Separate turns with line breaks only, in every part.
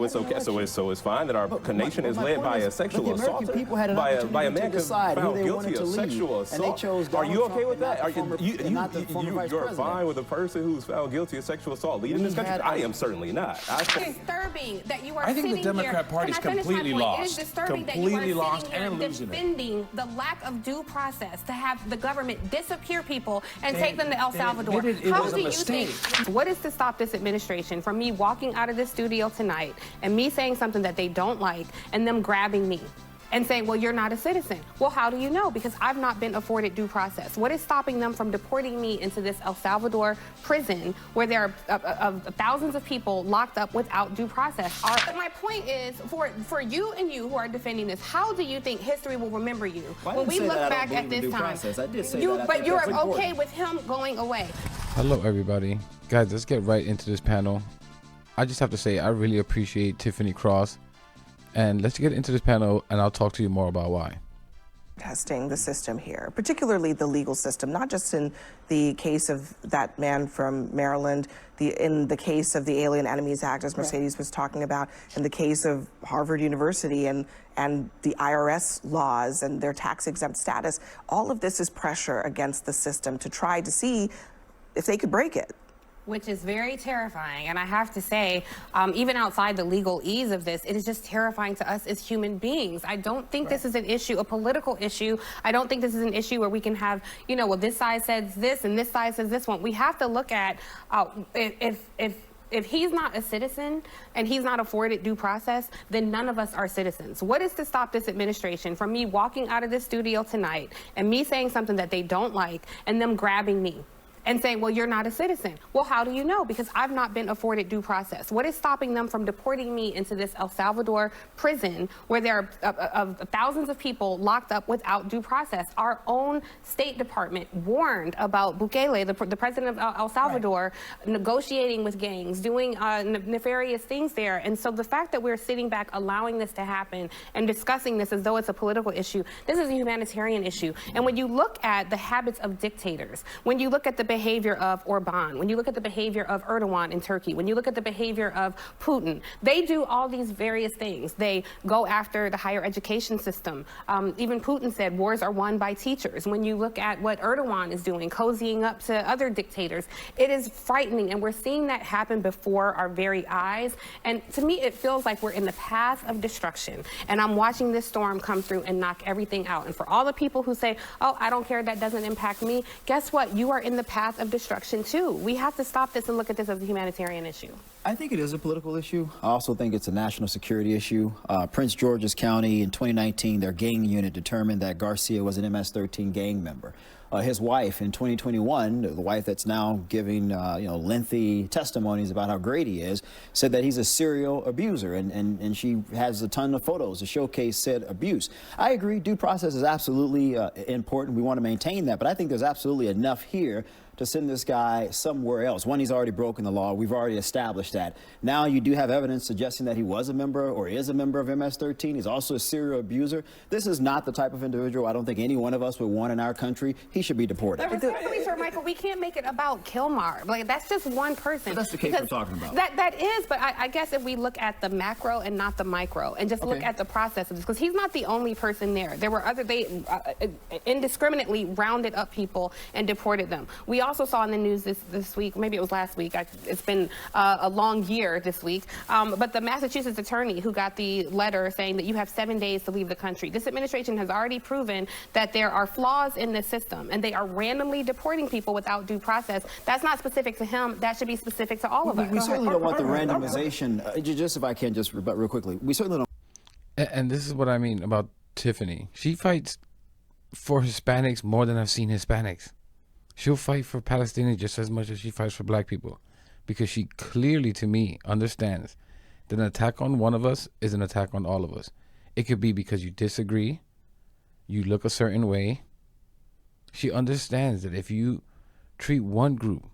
It's okay. So it's fine that our nation is led by a sexual assaulter, by a man found guilty of sexual assault. Are you okay with that? You're fine with a person who's found guilty of sexual assault leading this country? I am certainly not.
It's disturbing that you are.
I think the Democrat Party is completely lost.
It is disturbing that you are sitting here defending the lack of due process to have the government disappear people and take them to El Salvador. How do you think? What is to stop this administration from me walking out of this studio tonight and me saying something that they don't like and them grabbing me and saying, well, you're not a citizen? Well, how do you know? Because I've not been afforded due process. What is stopping them from deporting me into this El Salvador prison where there are thousands of people locked up without due process? But my point is, for you and you who are defending this, how do you think history will remember you when we look back at this time?
I did say that.
But you're okay with him going away.
Hello, everybody. Guys, let's get right into this panel. I just have to say, I really appreciate Tiffany Cross. And let's get into this panel, and I'll talk to you more about why.
Testing the system here, particularly the legal system, not just in the case of that man from Maryland, in the case of the Alien Enemies Act, as Mercedes was talking about, in the case of Harvard University and the IRS laws and their tax-exempt status. All of this is pressure against the system to try to see if they could break it.
Which is very terrifying. And I have to say, even outside the legal ease of this, it is just terrifying to us as human beings. I don't think this is an issue, a political issue. I don't think this is an issue where we can have, you know, well, this side says this and this side says this one. We have to look at if he's not a citizen and he's not afforded due process, then none of us are citizens. What is to stop this administration from me walking out of this studio tonight and me saying something that they don't like and them grabbing me and saying, well, you're not a citizen? Well, how do you know? Because I've not been afforded due process. What is stopping them from deporting me into this El Salvador prison where there are thousands of people locked up without due process? Our own State Department warned about Bukele, the president of El Salvador, negotiating with gangs, doing nefarious things there. And so the fact that we're sitting back allowing this to happen and discussing this as though it's a political issue, this is a humanitarian issue. And when you look at the habits of dictators, when you look at the behavior of Orban, when you look at the behavior of Erdogan in Turkey, when you look at the behavior of Putin, they do all these various things. They go after the higher education system. Even Putin said wars are won by teachers. When you look at what Erdogan is doing, cozying up to other dictators, it is frightening. And we're seeing that happen before our very eyes. And to me, it feels like we're in the path of destruction. And I'm watching this storm come through and knock everything out. And for all the people who say, oh, I don't care, that doesn't impact me, guess what? You are in the path of destruction too. We have to stop this and look at this as a humanitarian issue.
I think it is a political issue. I also think it's a national security issue. Prince George's County in 2019, their gang unit determined that Garcia was an MS-13 gang member. His wife in 2021, the wife that's now giving lengthy testimonies about how great he is, said that he's a serial abuser, and she has a ton of photos to showcase said abuse. I agree, due process is absolutely important. We want to maintain that, but I think there's absolutely enough here to send this guy somewhere else. One, he's already broken the law. We've already established that. Now you do have evidence suggesting that he was a member or is a member of MS-13. He's also a serial abuser. This is not the type of individual I don't think any one of us would want in our country. He should be deported.
But respectfully, Sir Michael, we can't make it about Kilmar. Like, that's just one person.
But that's the case we're talking about.
That is, but I guess if we look at the macro and not the micro and just look at the process of this, because he's not the only person there. There were they indiscriminately rounded up people and deported them. We also saw in the news this week, maybe it was last week, it's been a long year this week, but the Massachusetts attorney who got the letter saying that you have 7 days to leave the country. This administration has already proven that there are flaws in the system, and they are randomly deporting people without due process. That's not specific to him. That should be specific to all of us.
We certainly don't want the randomization. Just if I can just rebut real quickly, we certainly don't.
And this is what I mean about Tiffany. She fights for Hispanics more than I've seen Hispanics. She'll fight for Palestinians just as much as she fights for black people, because she clearly, to me, understands that an attack on one of us is an attack on all of us. It could be because you disagree, you look a certain way. She understands that if you treat one group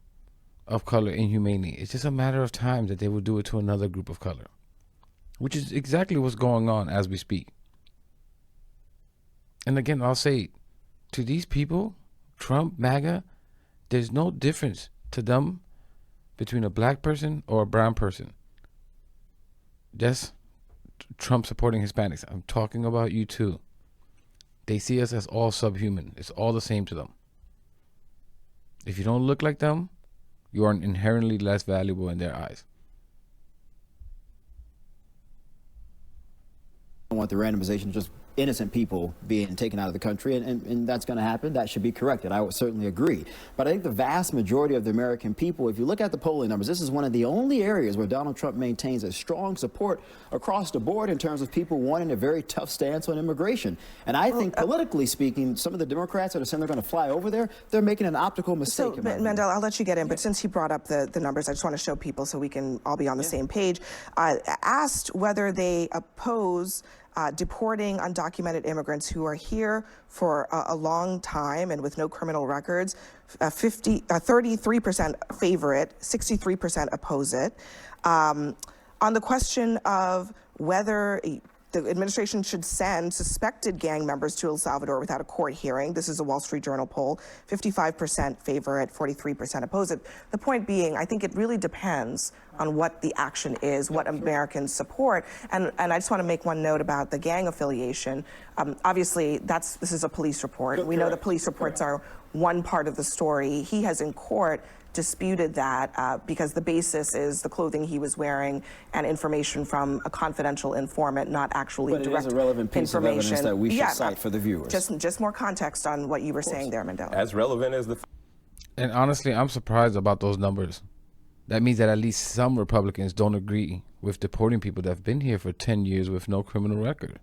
of color inhumanely, it's just a matter of time that they will do it to another group of color, which is exactly what's going on as we speak. And again, I'll say to these people, Trump, MAGA, there's no difference to them between a black person or a brown person. just Trump supporting Hispanics. I'm talking about you too. They see us as all subhuman. It's all the same to them. If you don't look like them, you are inherently less valuable in their eyes.
I don't want the randomization of just innocent people being taken out of the country, and that's going to happen. That should be corrected. I would certainly agree. But I think the vast majority of the American people, if you look at the polling numbers, this is one of the only areas where Donald Trump maintains a strong support across the board in terms of people wanting a very tough stance on immigration. And I think politically speaking, some of the Democrats that are saying they're going to fly over there, they're making an optical mistake.
So, Mandela, I'll let you get in, but since he brought up the numbers, I just want to show people so we can all be on the same page. Asked whether they oppose deporting undocumented immigrants who are here for a long time and with no criminal records. 33% favor it, 63% oppose it. On the question of whether the administration should send suspected gang members to El Salvador without a court hearing. This is a Wall Street Journal poll. 55% favor it, 43% oppose it. The point being, I think it really depends on what the action is, what Americans support. And I just want to make one note about the gang affiliation. Obviously, this is a police report. We know the police reports are one part of the story. He has in court disputed that because the basis is the clothing he was wearing and information from a confidential informant, not actually direct information.
But it is a relevant piece of evidence that we should cite for the viewers.
Just more context on what you were saying there, Mandela.
As relevant as the...
And honestly, I'm surprised about those numbers. That means that at least some Republicans don't agree with deporting people that have been here for 10 years with no criminal record.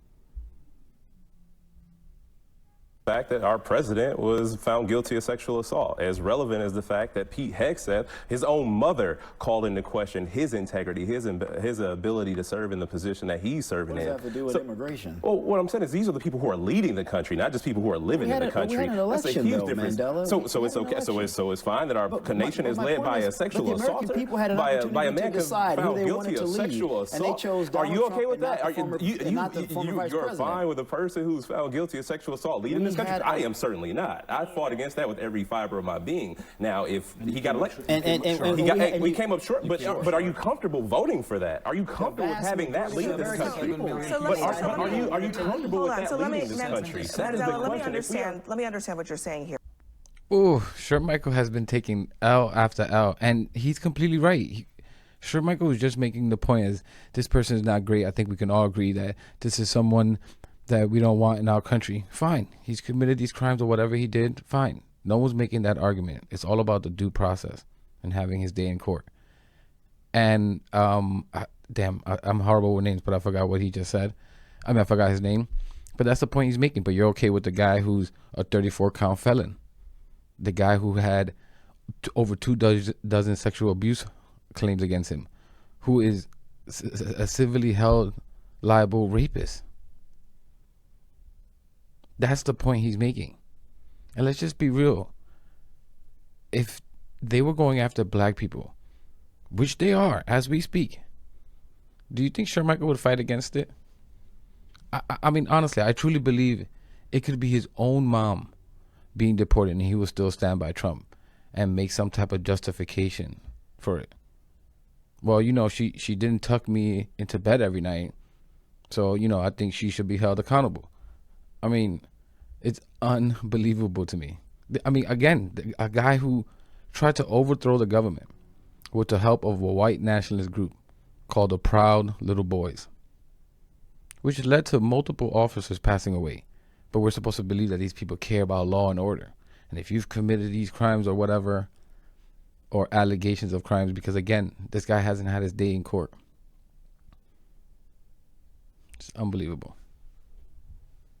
fact that our president was found guilty of sexual assault, as relevant as the fact that Pete Hegseth, his own mother, called into question his integrity, his ability to serve in the position that he's serving in.
What does that have to do with immigration?
Well, what I'm saying is these are the people who are leading the country, not just people who are living in the country.
We had an election,
That's a huge
though,
difference.
Mandela.
So it's okay. So it's fine that our nation is led by a sexual assaulter, by a man found guilty of sexual assault. Are you okay with that? You're fine with a person who's found guilty of sexual assault leading this country? I am certainly not. I fought against that with every fiber of my being. Now, if he got elected, we came up short. But are you comfortable voting for that? Are you comfortable with having that lead this country? But are you comfortable with that leading this country? That is the question.
Let me understand what you're saying here.
Ooh, Sir Michael has been taking L after L, and he's completely right. Sir Michael was just making the point as this person is not great. I think we can all agree that this is someone that we don't want in our country. Fine. He's committed these crimes or whatever he did. Fine. No one's making that argument. It's all about the due process and having his day in court. And I'm horrible with names, but I forgot what he just said. I forgot his name. But that's the point he's making. But you're okay with the guy who's a 34-count felon. The guy who had over 2 dozen sexual abuse claims against him, who is a civilly held liable rapist. That's the point he's making. And let's just be real. If they were going after black people, which they are as we speak, do you think Sir Michael would fight against it? I mean, honestly, I truly believe it could be his own mom being deported and he will still stand by Trump and make some type of justification for it. Well, she didn't tuck me into bed every night, so, I think she should be held accountable. I mean, it's unbelievable to me. I mean, again, a guy who tried to overthrow the government with the help of a white nationalist group called the Proud Little Boys, which led to multiple officers passing away. But we're supposed to believe that these people care about law and order. And if you've committed these crimes or whatever, or allegations of crimes, because again, this guy hasn't had his day in court. It's unbelievable.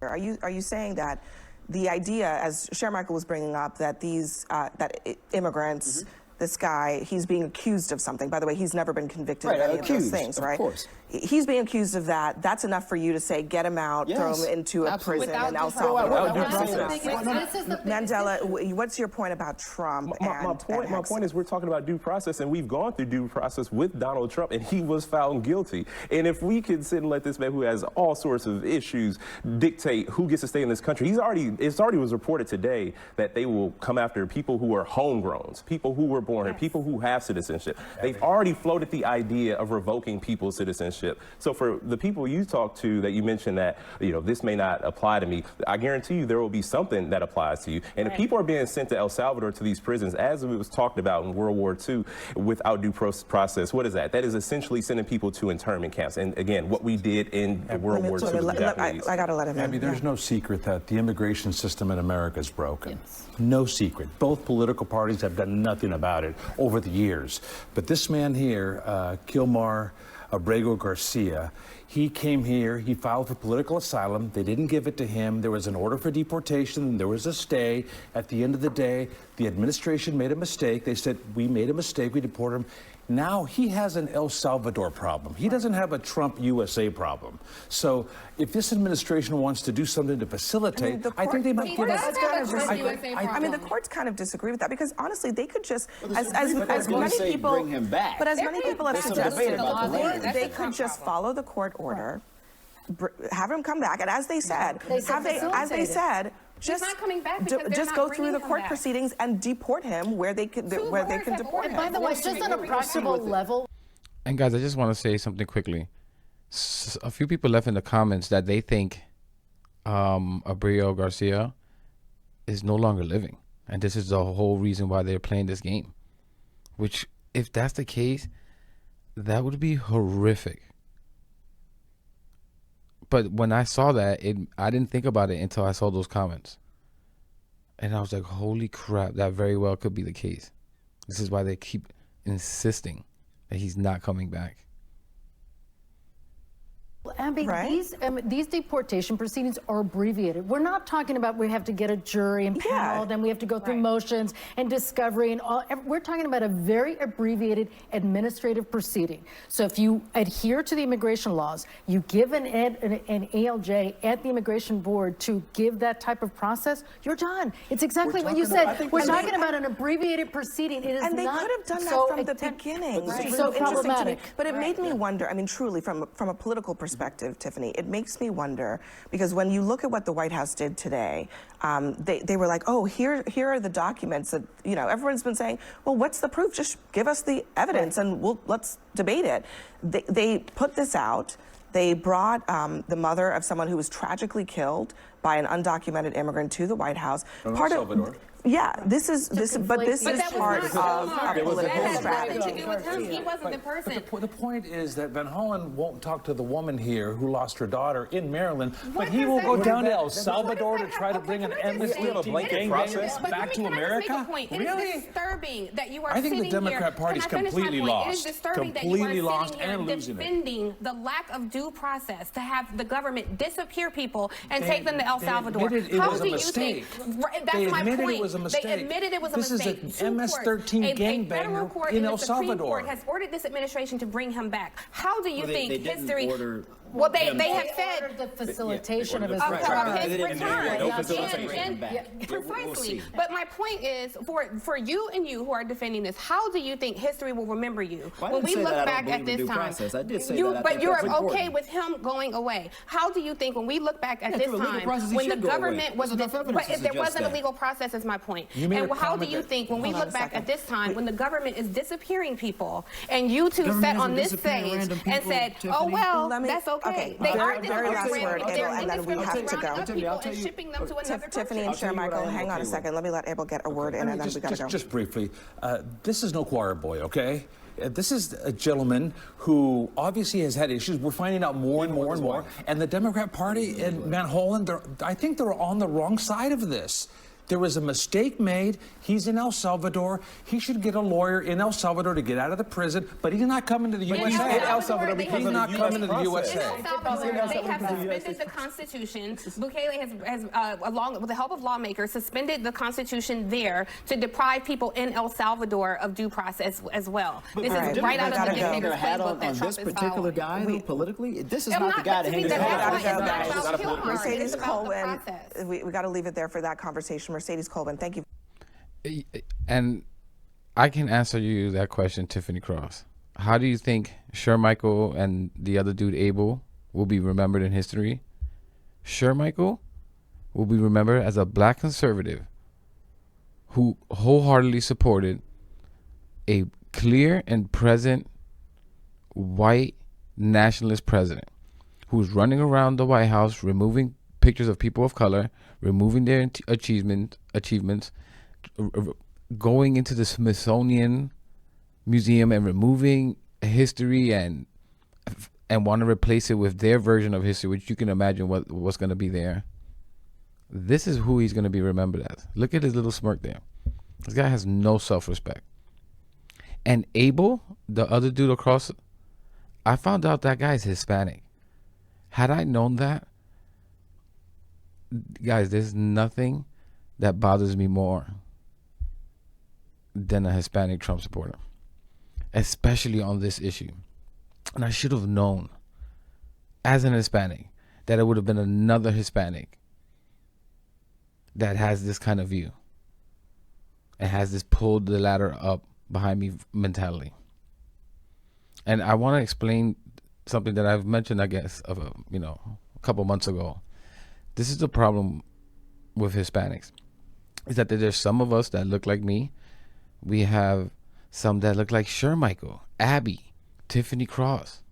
Are you saying that the idea, as Sher Michael was bringing up, that these immigrants, this guy, he's being accused of something. By the way, he's never been convicted of any of those things, right? Of course. He's being accused of that. That's enough for you to say, get him out, throw him into a prison in El Salvador. Mandela, what's your point about Trump?
My point is we're talking about due process, and we've gone through due process with Donald Trump, and he was found guilty. And if we could sit and let this man who has all sorts of issues dictate who gets to stay in this country, it already was reported today that they will come after people who are homegrowns, people who were born here, people who have citizenship. They've already floated the idea of revoking people's citizenship. censorship. So for the people you talk to that you mentioned that, this may not apply to me, I guarantee you there will be something that applies to you. And if people are being sent to El Salvador to these prisons, as it was talked about in World War II, without due process, what is that? That is essentially sending people to internment camps. And again, what we did in World War II.
I got to let him in.
Abby, there's no secret that the immigration system in America is broken. Yes. No secret. Both political parties have done nothing about it over the years. But this man here, Kilmar Abrego Garcia, he came here, he filed for political asylum. They didn't give it to him. There was an order for deportation. There was a stay. At the end of the day, the administration made a mistake. They said, we made a mistake, we deported him. Now he has an El Salvador problem. He doesn't have a Trump USA problem. So if this administration wants to do something to facilitate, I think they might give us.
The courts kind of disagree with that because honestly, they could just, as many people,
bring him back.
But as many people have suggested, they could just follow the court order, have him come back, and as they said,
He's not coming back because
just go through the court proceedings and deport him where they can deport him.
By the way, just on a practical level.
And guys, I just want to say something quickly. A few people left in the comments that they think Abrego Garcia is no longer living, and this is the whole reason why they're playing this game. Which, if that's the case, that would be horrific. But when I saw that, I didn't think about it until I saw those comments. And I was like, holy crap, that very well could be the case. This is why they keep insisting that he's not coming back.
Abby, these deportation proceedings are abbreviated. We're not talking about we have to get a jury and panel, then we have to go through motions and discovery and all. We're talking about a very abbreviated administrative proceeding. So if you adhere to the immigration laws, you give an ALJ at the immigration board to give that type of process, you're done. It's exactly what you said. We're talking about an abbreviated proceeding. It is
and they
not
could have done that from the beginning.
It's so problematic.
But it made me wonder, truly, from a political perspective, Tiffany, it makes me wonder, because when you look at what the White House did today, they were like, oh, here are the documents that, everyone's been saying, well, what's the proof? Just give us the evidence and let's debate it. They put this out. They brought the mother of someone who was tragically killed by an undocumented immigrant to the White House.
From El Salvador.
Yeah, this is part of a political strategy.
He wasn't the person.
The point is that Van Hollen won't talk to the woman here who lost her daughter in Maryland, but he will go down to El Salvador to try to bring an MS-13 gang back to America?
Really? It is disturbing that you are
I think the Democrat Party's completely lost.
It is disturbing that you are sitting here defending the lack of due process to have the government disappear people and take them to El Salvador.
How do you think?
That's my point.
They
admitted it was a mistake.
This is an MS-13 gangbanger in El Salvador.
The Supreme Court has ordered this administration to bring him back. How do you think history?
Well,
they have said
the facilitation of his
return.
Precisely.
But my point is, for you and you who are defending this, how do you think history will remember you when we look back at this time?
I did say that.
But you're okay with him going away. How do you think when we look back at this time, when the government was, but if there wasn't a legal process, is my point. And how do you think when we look back at this time, when the government is disappearing people, and you two sat on this stage and said, oh well, that's okay.
Okay,
they are
very last word,
Abel,
and then we have to go.
And shipping them to another
Tiffany and Chair Michael, hang on a second. Let me let Abel get a word in, and then we got to go.
Just briefly, this is no choir boy, okay? This is a gentleman who obviously has had issues. We're finding out more and more and more. And the Democrat Party and Van Hollen, I think they're on the wrong side of this. There was a mistake made. He's in El Salvador. He should get a lawyer in El Salvador to get out of the prison, but he's not coming to the USA. He's not coming to the USA.
In El Salvador, they have suspended the Constitution. Bukele has along with the help of lawmakers, suspended the Constitution there to deprive people in El Salvador of due process as well. This is right out of the dictator's playbook that Trump is
this particular guy, politically, this is not the guy to hang his hat on.
Mercedes Colvin, we got to leave it there for that conversation. Mercedes Colvin, thank you.
And I can answer you that question, Tiffany Cross. How do you think Shermichael and the other dude, Abel, will be remembered in history? Shermichael will be remembered as a black conservative who wholeheartedly supported a clear and present white nationalist president who's running around the White House, removing pictures of people of color, removing their achievements, going into the Smithsonian Museum and removing history and want to replace it with their version of history, which you can imagine what's going to be there. This is who he's going to be remembered as. Look at his little smirk there. This guy has no self-respect. And Abel, the other dude across, I found out that guy's Hispanic. Had I known that, guys, there's nothing that bothers me more than a Hispanic Trump supporter, especially on this issue. And I should have known, as an Hispanic, that it would have been another Hispanic that has this kind of view and has this pulled the ladder up behind me mentality. And I want to explain something that I've mentioned, I guess, a couple months ago. This is the problem with Hispanics, is that there's some of us that look like me. We have some that look like Shermichael, Abby, Tiffany Cross.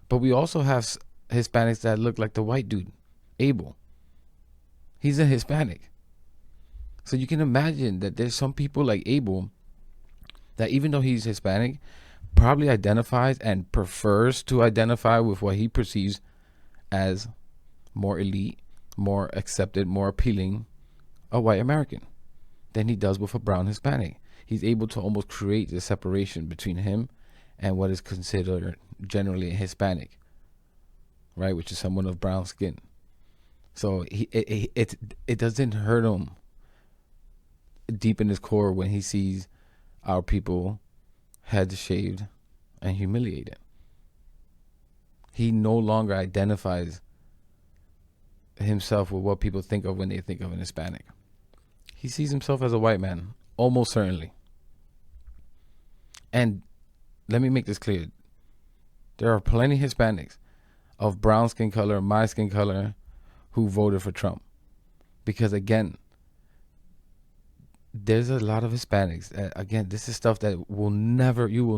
But we also have Hispanics that look like the white dude, Abel. He's a Hispanic. So you can imagine that there's some people like Abel that, even though he's Hispanic, probably identifies and prefers to identify with what he perceives as more elite, more accepted, more appealing, a white American than he does with a brown Hispanic. He's able to almost create the separation between him and what is considered generally a Hispanic, right, which is someone of brown skin. So it doesn't hurt him deep in his core when he sees our people heads shaved and humiliated. He no longer identifies himself with what people think of when they think of an Hispanic. He sees himself as a white man, almost certainly. And let me make this clear. There are plenty of Hispanics of brown skin color, my skin color, who voted for Trump. Because again, there's a lot of Hispanics. Again, this is stuff that you will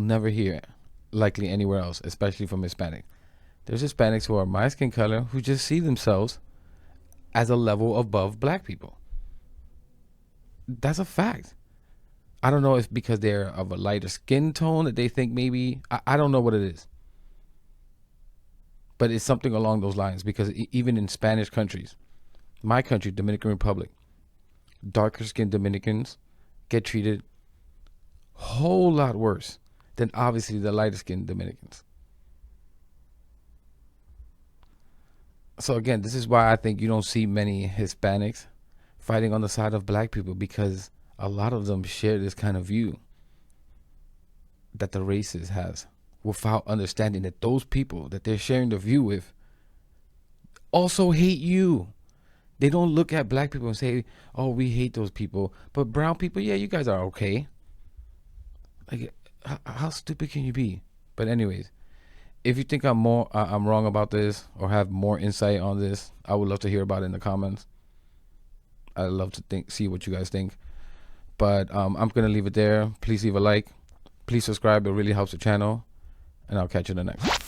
never hear likely anywhere else, especially from Hispanic. There's Hispanics who are my skin color who just see themselves as a level above black people. That's a fact. I don't know if because they're of a lighter skin tone that they think maybe, I don't know what it is. But it's something along those lines, because even in Spanish countries, my country, Dominican Republic, darker skinned Dominicans get treated a whole lot worse than obviously the lighter skinned Dominicans. So again, this is why I think you don't see many Hispanics fighting on the side of black people, because a lot of them share this kind of view that the racist has, without understanding that those people that they're sharing the view with also hate you. They don't look at black people and say, oh, we hate those people, but brown people, yeah, you guys are okay. Like, how stupid can you be? But anyways, if you think I'm wrong about this or have more insight on this, I would love to hear about it in the comments. I'd love to see what you guys think. But I'm gonna leave it there. Please leave a like. Please subscribe. It really helps the channel. And I'll catch you in the next.